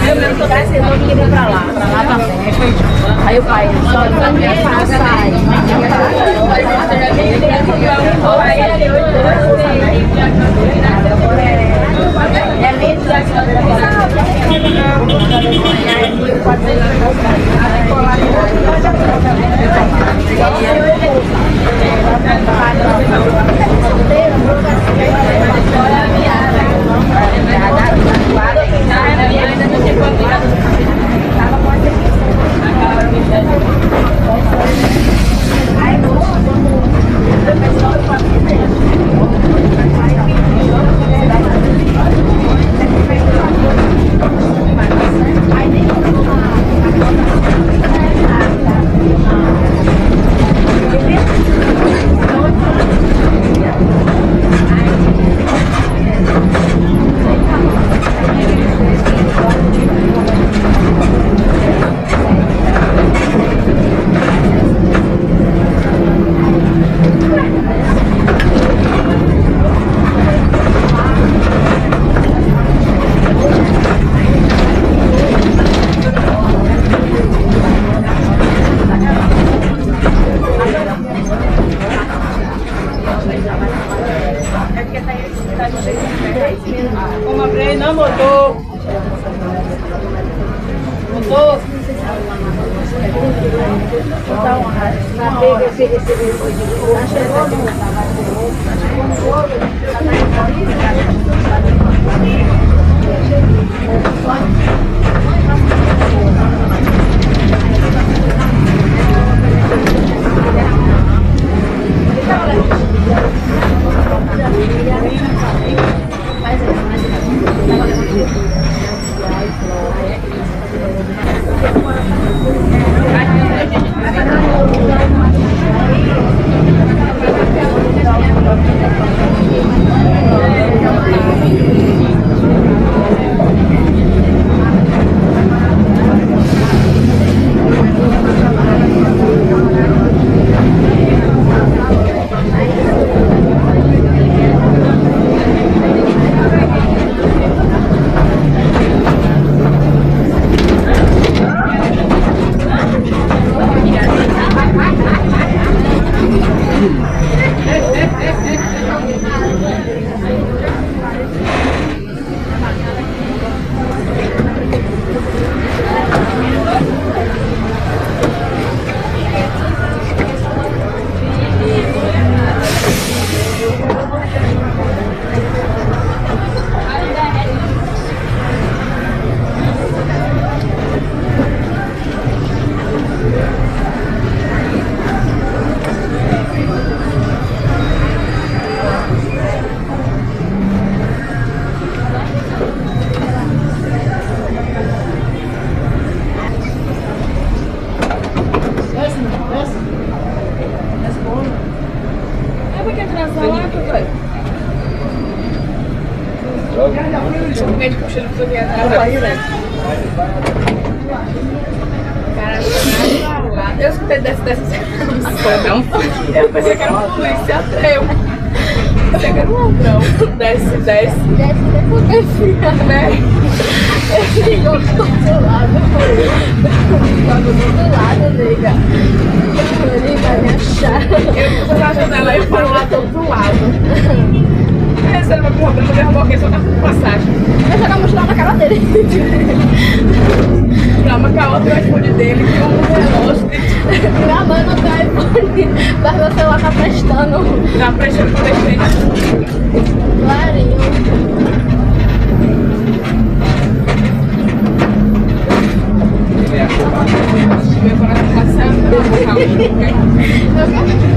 Eu mesmo tô precisando de ir pra lá pra festa. Aí o pai só sai. É lindo. Como a freio não botou. Botou. Eu escutei dessa não. Eu pensei que era uma polícia, eu pensei que era um ladrão. Desce. Desce, né? Ele ligou do outro lado. Do lado, nega. Ele vai me achar. Eu tô na janela e falo lá do outro lado. Você não vai pro problema, derrubou alguém, só tá com passagem. Eu jogar a mochila na cara dele. Calma que a outra iPhone dele, que é um relógio. Gravando o iPhone, mas meu celular tá prestando. Tá prestando pra defender. Clarinho. Meu coração passando, calma.